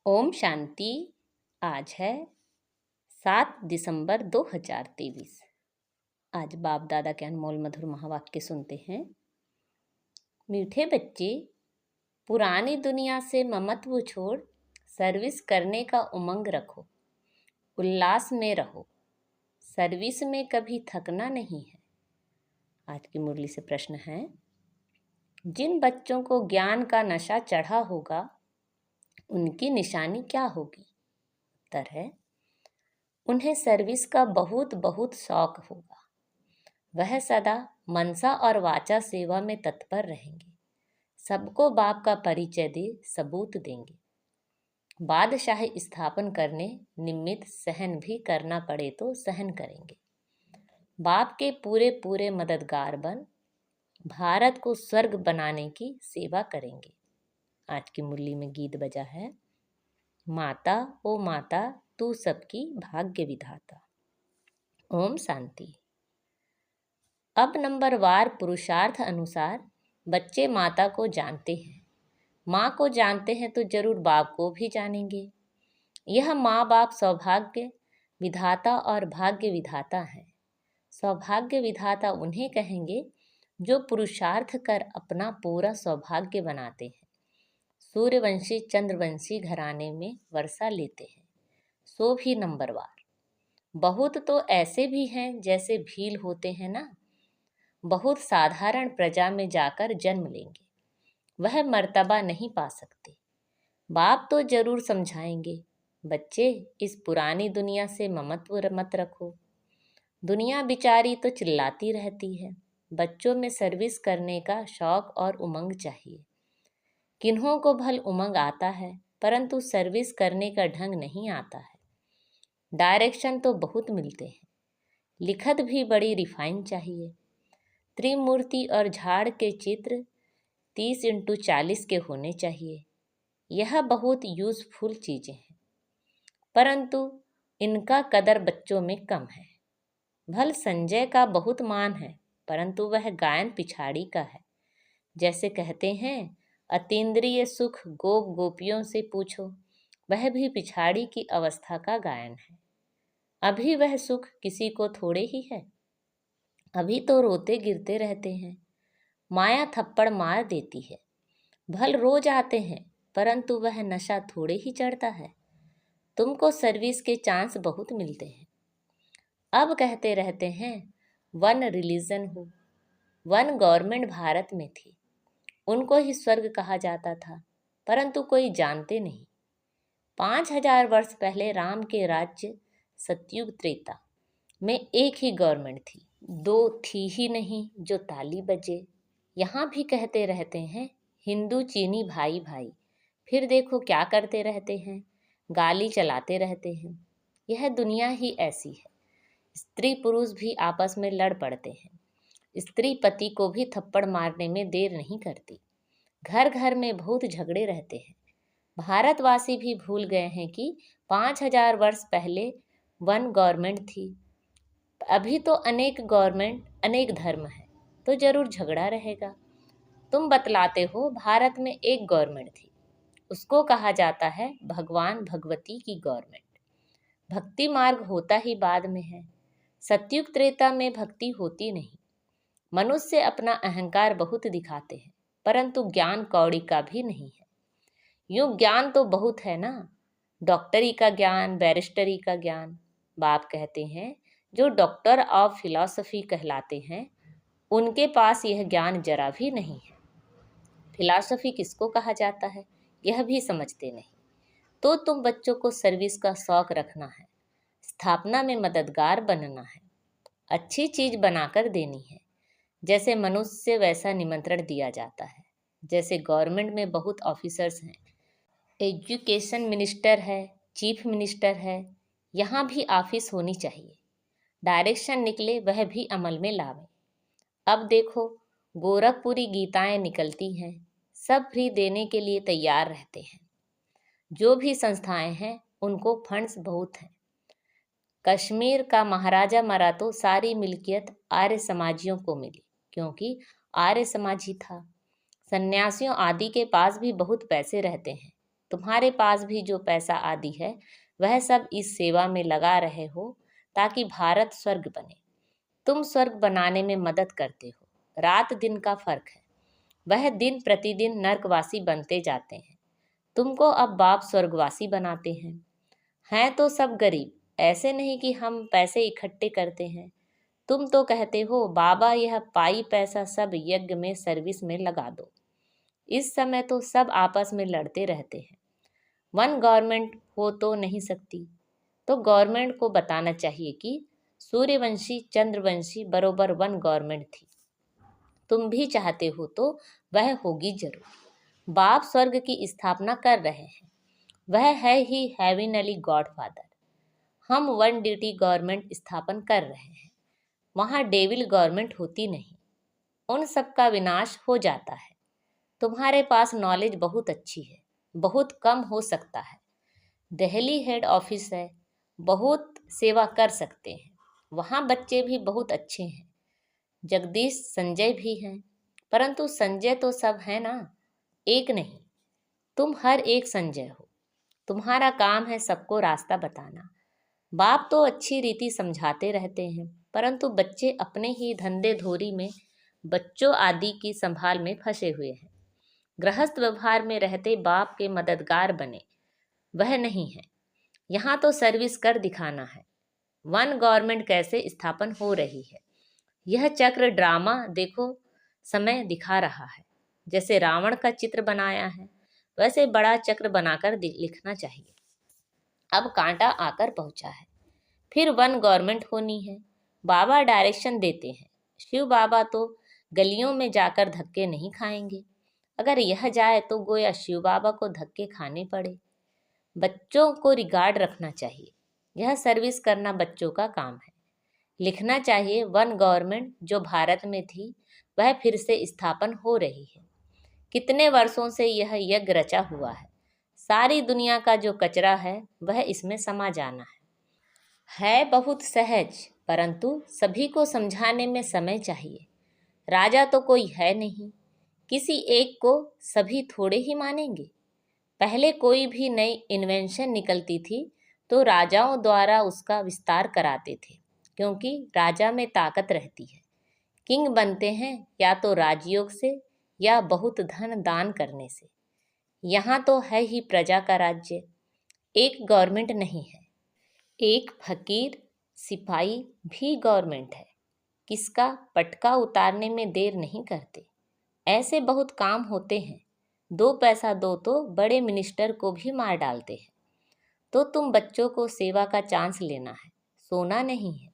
ओम शांति। आज है 7 दिसंबर 2023। आज बाप दादा के अनमोल मधुर महावाक्य सुनते हैं। मीठे बच्चे, पुरानी दुनिया से ममत्व छोड़ सर्विस करने का उमंग रखो। उल्लास में रहो। सर्विस में कभी थकना नहीं है। आज की मुरली से प्रश्न है, जिन बच्चों को ज्ञान का नशा चढ़ा होगा उनकी निशानी क्या होगी? उत्तर है, उन्हें सर्विस का बहुत बहुत शौक होगा। वह सदा मनसा और वाचा सेवा में तत्पर रहेंगे। सबको बाप का परिचय दे सबूत देंगे। बादशाही स्थापन करने निमित्त सहन भी करना पड़े तो सहन करेंगे। बाप के पूरे पूरे मददगार बन भारत को स्वर्ग बनाने की सेवा करेंगे। आज की मुरली में गीत बजा है, माता ओ माता तू सबकी भाग्य विधाता। ओम शांति। अब नंबरवार पुरुषार्थ अनुसार बच्चे माता को जानते हैं। माँ को जानते हैं तो जरूर बाप को भी जानेंगे। यह माँ बाप सौभाग्य विधाता और भाग्य विधाता हैं। सौभाग्य विधाता उन्हें कहेंगे जो पुरुषार्थ कर अपना पूरा सौभाग्य बनाते हैं। सूर्यवंशी चंद्रवंशी घराने में वर्षा लेते हैं, सो भी नंबरवार। बहुत तो ऐसे भी हैं जैसे भील होते हैं ना, बहुत साधारण प्रजा में जाकर जन्म लेंगे, वह मर्तबा नहीं पा सकते। बाप तो जरूर समझाएंगे, बच्चे इस पुरानी दुनिया से ममत्व मत रखो। दुनिया बिचारी तो चिल्लाती रहती है। बच्चों में सर्विस करने का शौक और उमंग चाहिए। किन्हों को भल उमंग आता है, परंतु सर्विस करने का ढंग नहीं आता है। डायरेक्शन तो बहुत मिलते हैं, लिखत भी बड़ी रिफाइन चाहिए। त्रिमूर्ति और झाड़ के चित्र 30x40 के होने चाहिए। यह बहुत यूजफुल चीज़ें हैं, परंतु इनका कदर बच्चों में कम है। भल संजय का बहुत मान है, परंतु वह गायन पिछाड़ी का है। जैसे कहते हैं, अतीन्द्रिय सुख गोप गोपियों से पूछो, वह भी पिछाड़ी की अवस्था का गायन है। अभी वह सुख किसी को थोड़े ही है। अभी तो रोते गिरते रहते हैं, माया थप्पड़ मार देती है। भल रोज आते हैं, परंतु वह नशा थोड़े ही चढ़ता है। तुमको सर्विस के चांस बहुत मिलते हैं। अब कहते रहते हैं वन रिलीजन हो। वन गवर्नमेंट भारत में थी, उनको ही स्वर्ग कहा जाता था, परंतु कोई जानते नहीं। 5000 वर्ष पहले राम के राज्य सतयुग त्रेता में एक ही गवर्नमेंट थी, दो थी ही नहीं जो ताली बजे। यहाँ भी कहते रहते हैं हिंदू चीनी भाई भाई, फिर देखो क्या करते रहते हैं, गाली चलाते रहते हैं। यह दुनिया ही ऐसी है। स्त्री पुरुष भी आपस में लड़ पड़ते हैं। स्त्री पति को भी थप्पड़ मारने में देर नहीं करती। घर घर में बहुत झगड़े रहते हैं। भारतवासी भी भूल गए हैं कि 5000 वर्ष पहले वन गवर्नमेंट थी। अभी तो अनेक गवर्नमेंट अनेक धर्म है, तो जरूर झगड़ा रहेगा। तुम बतलाते हो भारत में एक गवर्नमेंट थी, उसको कहा जाता है भगवान भगवती की गवर्नमेंट। भक्ति मार्ग होता ही बाद में है। सतयुग त्रेता में भक्ति होती नहीं। मनुष्य अपना अहंकार बहुत दिखाते हैं, परंतु ज्ञान कौड़ी का भी नहीं है। यूँ ज्ञान तो बहुत है ना, डॉक्टरी का ज्ञान, बैरिस्टरी का ज्ञान। बाप कहते हैं जो डॉक्टर ऑफ फिलॉसफी कहलाते हैं, उनके पास यह ज्ञान जरा भी नहीं है। फिलॉसफी किसको कहा जाता है यह भी समझते नहीं। तो तुम बच्चों को सर्विस का शौक रखना है, स्थापना में मददगार बनना है, अच्छी चीज बनाकर देनी है। जैसे मनुष्य वैसा निमंत्रण दिया जाता है। जैसे गवर्नमेंट में बहुत ऑफिसर्स हैं, एजुकेशन मिनिस्टर है, चीफ मिनिस्टर है, यहाँ भी ऑफिस होनी चाहिए। डायरेक्शन निकले वह भी अमल में लावे। अब देखो गोरखपुरी गीताएं निकलती हैं, सब फ्री देने के लिए तैयार रहते हैं। जो भी संस्थाएं हैं उनको फंड्स बहुत हैं। कश्मीर का महाराजा मरा तो सारी मिल्कियत आर्य समाजियों को मिली, क्योंकि आर्य समाजी था। सन्यासियों आदि के पास भी बहुत पैसे रहते हैं, तुम्हारे पास भी जो पैसा आदि है वह सब इस सेवा में लगा रहे हो ताकि भारत स्वर्ग बने। तुम स्वर्ग बनाने में मदद करते हो। रात दिन का फर्क है, वह दिन प्रतिदिन नर्कवासी बनते जाते हैं। तुमको अब बाप स्वर्गवासी बनाते हैं तो सब गरीब, ऐसे नहीं कि हम पैसे इकट्ठे करते हैं। तुम तो कहते हो बाबा यह पाई पैसा सब यज्ञ में सर्विस में लगा दो। इस समय तो सब आपस में लड़ते रहते हैं। वन गवर्नमेंट हो तो नहीं सकती, तो गवर्नमेंट को बताना चाहिए कि सूर्यवंशी चंद्रवंशी बरोबर वन गवर्नमेंट थी। तुम भी चाहते हो तो वह होगी जरूर। बाप स्वर्ग की स्थापना कर रहे हैं, वह है ही हेविनली गॉडफादर। हम वन ड्यूटी गवर्नमेंट स्थापन कर रहे हैं, वहाँ डेविल गवर्नमेंट होती नहीं, उन सब का विनाश हो जाता है। तुम्हारे पास नॉलेज बहुत अच्छी है, बहुत कम हो सकता है। दिल्ली हेड ऑफिस है, बहुत सेवा कर सकते हैं, वहाँ बच्चे भी बहुत अच्छे हैं। जगदीश संजय भी हैं, परंतु संजय तो सब है ना, एक नहीं। तुम हर एक संजय हो। तुम्हारा काम है सबको रास्ता बताना। बाप तो अच्छी रीति समझाते रहते हैं, परंतु बच्चे अपने ही धंधे धोरी में बच्चों आदि की संभाल में फंसे हुए हैं। गृहस्थ व्यवहार में रहते बाप के मददगार बने, वह नहीं है। यहाँ तो सर्विस कर दिखाना है। वन गवर्नमेंट कैसे स्थापन हो रही है, यह चक्र ड्रामा देखो समय दिखा रहा है। जैसे रावण का चित्र बनाया है वैसे बड़ा चक्र बनाकर लिखना चाहिए। अब कांटा आकर पहुंचा है, फिर वन गवर्नमेंट होनी है। बाबा डायरेक्शन देते हैं। शिव बाबा तो गलियों में जाकर धक्के नहीं खाएंगे। अगर यह जाए तो गोया शिव बाबा को धक्के खाने पड़े। बच्चों को रिगार्ड रखना चाहिए, यह सर्विस करना बच्चों का काम है। लिखना चाहिए वन गवर्नमेंट जो भारत में थी वह फिर से स्थापन हो रही है। कितने वर्षों से यह यज्ञ रचा हुआ है। सारी दुनिया का जो कचरा है वह इसमें समा जाना है बहुत सहज, परंतु सभी को समझाने में समय चाहिए। राजा तो कोई है नहीं, किसी एक को सभी थोड़े ही मानेंगे। पहले कोई भी नई इन्वेंशन निकलती थी तो राजाओं द्वारा उसका विस्तार कराते थे, क्योंकि राजा में ताकत रहती है। किंग बनते हैं या तो राजयोग से या बहुत धन दान करने से। यहाँ तो है ही प्रजा का राज्य, एक गवर्नमेंट नहीं है। एक फकीर सिपाही भी गवर्नमेंट है। किसका पटका उतारने में देर नहीं करते। ऐसे बहुत काम होते हैं। 2 पैसा दो तो बड़े मिनिस्टर को भी मार डालते हैं। तो तुम बच्चों को सेवा का चांस लेना है, सोना नहीं है।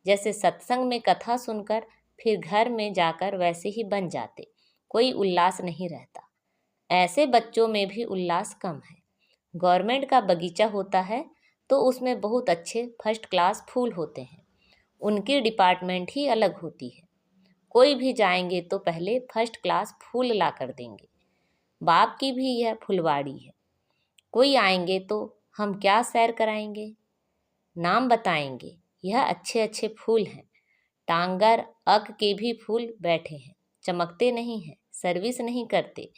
जैसे सत्संग में कथा सुनकर फिर घर में जाकर वैसे ही बन जाते, कोई उल्लास नहीं रहता। ऐसे बच्चों में भी उल्लास कम है। गवर्नमेंट का बगीचा होता है तो उसमें बहुत अच्छे फर्स्ट क्लास फूल होते हैं, उनकी डिपार्टमेंट ही अलग होती है। कोई भी जाएंगे तो पहले फर्स्ट क्लास फूल ला कर देंगे। बाप की भी यह फुलवाड़ी है। कोई आएंगे तो हम क्या सैर कराएंगे, नाम बताएंगे, यह अच्छे अच्छे फूल हैं। टांगर अक के भी फूल बैठे हैं, चमकते नहीं हैं, सर्विस नहीं करते।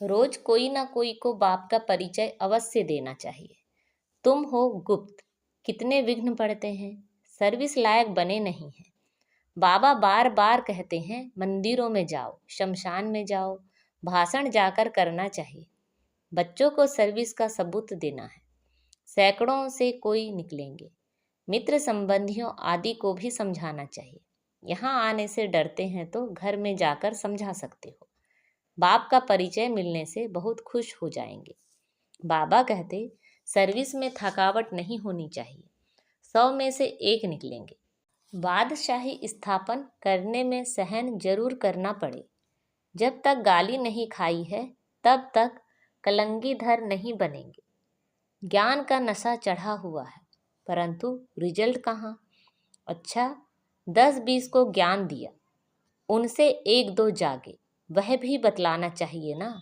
रोज कोई ना कोई को बाप का परिचय अवश्य देना चाहिए। तुम हो गुप्त, कितने विघ्न पड़ते हैं, सर्विस लायक बने नहीं हैं। बाबा बार बार कहते हैं मंदिरों में जाओ, शमशान में जाओ, भाषण जाकर करना चाहिए। बच्चों को सर्विस का सबूत देना है। सैकड़ों से कोई निकलेंगे, मित्र संबंधियों आदि को भी समझाना चाहिए। यहाँ आने से डरते हैं तो घर में जाकर समझा सकते हो। बाप का परिचय मिलने से बहुत खुश हो जाएंगे। बाबा कहते सर्विस में थकावट नहीं होनी चाहिए, 100 में से 1 निकलेंगे। बादशाही स्थापन करने में सहन जरूर करना पड़े। जब तक गाली नहीं खाई है तब तक कलंगीधर नहीं बनेंगे। ज्ञान का नशा चढ़ा हुआ है, परंतु रिजल्ट कहाँ। अच्छा 10-20 को ज्ञान दिया, उनसे 1-2 जागे, वह भी बतलाना चाहिए ना।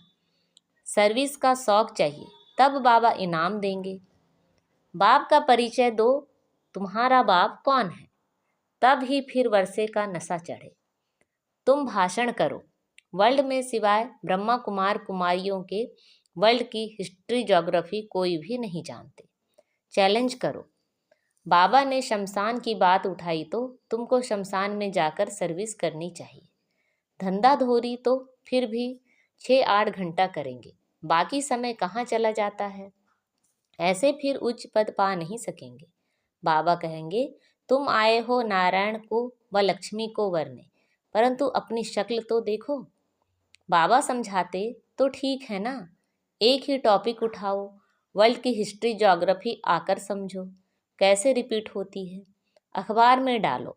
सर्विस का शौक चाहिए, तब बाबा इनाम देंगे। बाप का परिचय दो, तुम्हारा बाप कौन है, तब ही फिर वर्षे का नशा चढ़े। तुम भाषण करो, वर्ल्ड में सिवाय ब्रह्मा कुमार कुमारियों के वर्ल्ड की हिस्ट्री ज्योग्राफी कोई भी नहीं जानते। चैलेंज करो। बाबा ने शमशान की बात उठाई तो तुमको शमशान में जाकर सर्विस करनी चाहिए। धंधाधोरी तो फिर भी 6-8 घंटा करेंगे, बाकी समय कहाँ चला जाता है। ऐसे फिर उच्च पद पा नहीं सकेंगे। बाबा कहेंगे तुम आए हो नारायण को व लक्ष्मी को वरने, परंतु अपनी शक्ल तो देखो। बाबा समझाते तो ठीक है ना, एक ही टॉपिक उठाओ, वर्ल्ड की हिस्ट्री ज्योग्राफी आकर समझो कैसे रिपीट होती है। अखबार में डालो,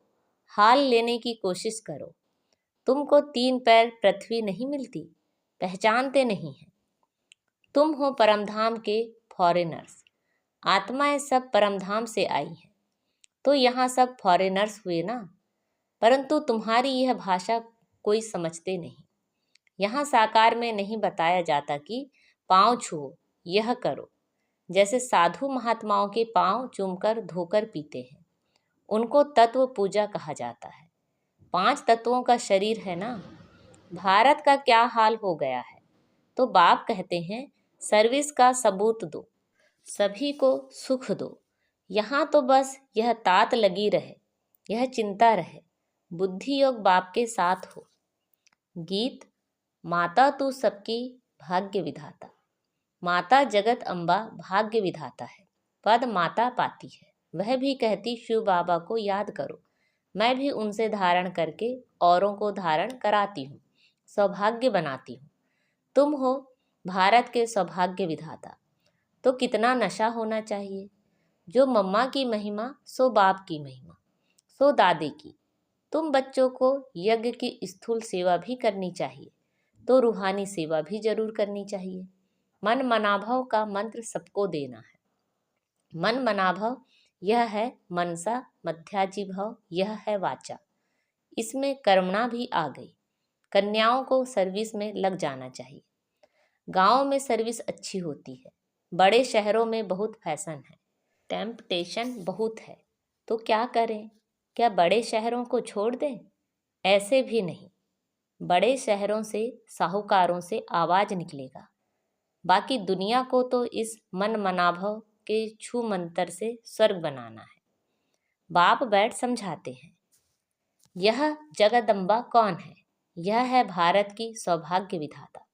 हाल लेने की कोशिश करो। तुमको 3 पैर पृथ्वी नहीं मिलती, पहचानते नहीं हैं। तुम हो परमधाम के फॉरेनर्स। आत्माएं सब परमधाम से आई हैं, तो यहाँ सब फॉरेनर्स हुए ना। परंतु तुम्हारी यह भाषा कोई समझते नहीं। यहाँ साकार में नहीं बताया जाता कि पाँव छुओ, यह करो। जैसे साधु महात्माओं के पाँव चूमकर धोकर पीते हैं, उनको तत्व पूजा कहा जाता है। 5 तत्वों का शरीर है ना। भारत का क्या हाल हो गया है, तो बाप कहते हैं सर्विस का सबूत दो, सभी को सुख दो। यहाँ तो बस यह तात लगी रहे, यह चिंता रहे, बुद्धि योग बाप के साथ हो। गीत। माता तू सबकी भाग्य विधाता। माता जगत अम्बा भाग्य विधाता है, पद माता पाती है। वह भी कहती शिव बाबा को याद करो। मैं भी उनसे धारण करके औरों को धारण कराती हूँ, सौभाग्य बनाती हूँ। तुम हो भारत के सौभाग्य विधाता, तो कितना नशा होना चाहिए। जो मम्मा की महिमा सो बाप की महिमा, सो दादे की। तुम बच्चों को यज्ञ की स्थूल सेवा भी करनी चाहिए, तो रूहानी सेवा भी जरूर करनी चाहिए। मन मनाभव का मंत्र सबको देना है। मन मनाभव यह है मनसा, मध्याजीभव यह है वाचा। इसमें कर्मणा भी आ गई। कन्याओं को सर्विस में लग जाना चाहिए। गांव में सर्विस अच्छी होती है, बड़े शहरों में बहुत फैशन है, टेम्पटेशन बहुत है, तो क्या करें। क्या बड़े शहरों को छोड़ दें? ऐसे भी नहीं। बड़े शहरों से साहूकारों से आवाज निकलेगा। बाकी दुनिया को तो इस मन मनाभव के छू मंतर से स्वर्ग बनाना है। बाप बैठ समझाते हैं। यह जगदम्बा कौन है? यह है भारत की सौभाग्य विधाता।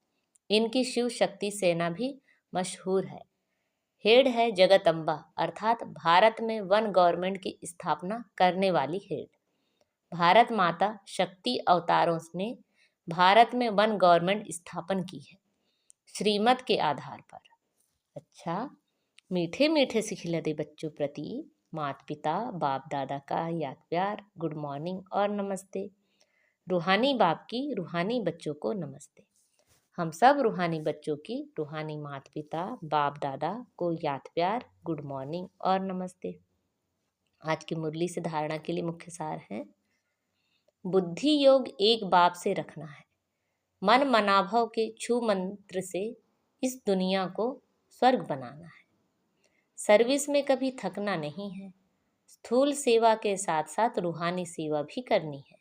इनकी शिव शक्ति सेना भी मशहूर है। हेड है जगदम्बा, अर्थात भारत में वन गवर्नमेंट की स्थापना करने वाली हेड। भारत माता शक्ति अवतारों ने भारत में वन गवर्नमेंट स्थापन की है, श्रीमत के आधार पर। अच्छा, मीठे मीठे से खिलते बच्चों प्रति माता पिता बाप दादा का याद प्यार, गुड मॉर्निंग और नमस्ते। रूहानी बाप की रूहानी बच्चों को नमस्ते। हम सब रूहानी बच्चों की रूहानी माता पिता बाप दादा को याद प्यार, गुड मॉर्निंग और नमस्ते। आज की मुरली से धारणा के लिए मुख्य सार है। बुद्धि योग एक बाप से रखना है। मन मनाभव के छू मंत्र से इस दुनिया को स्वर्ग बनाना है। सर्विस में कभी थकना नहीं है। स्थूल सेवा के साथ साथ रूहानी सेवा भी करनी है।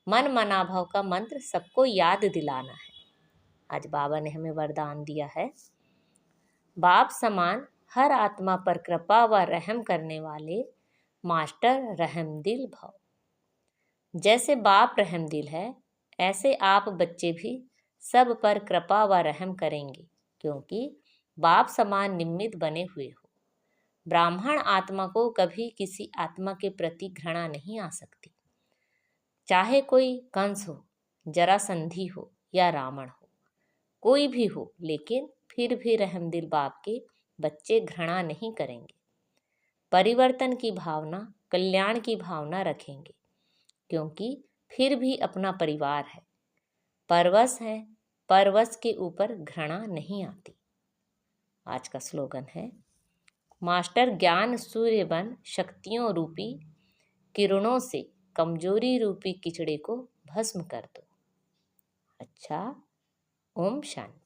मन मनाभव का मंत्र सबको याद दिलाना है। आज बाबा ने हमें वरदान दिया है। बाप समान हर आत्मा पर कृपा व रहम करने वाले मास्टर रहमदिल भव। जैसे बाप रहमदिल है, ऐसे आप बच्चे भी सब पर कृपा व रहम करेंगे, क्योंकि बाप समान निमित्त बने हुए हो। ब्राह्मण आत्मा को कभी किसी आत्मा के प्रति घृणा नहीं आ सकती, चाहे कोई कंस हो, जरासंधी हो या रावण हो, कोई भी हो, लेकिन फिर भी रहमदिल बाप के बच्चे घृणा नहीं करेंगे। परिवर्तन की भावना, कल्याण की भावना रखेंगे, क्योंकि फिर भी अपना परिवार है। परवश है, परवश के ऊपर घृणा नहीं आती। आज का स्लोगन है, मास्टर ज्ञान सूर्य बन शक्तियों रूपी किरणों से कमजोरी रूपी किचड़े को भस्म कर दो। अच्छा, ओम शांति।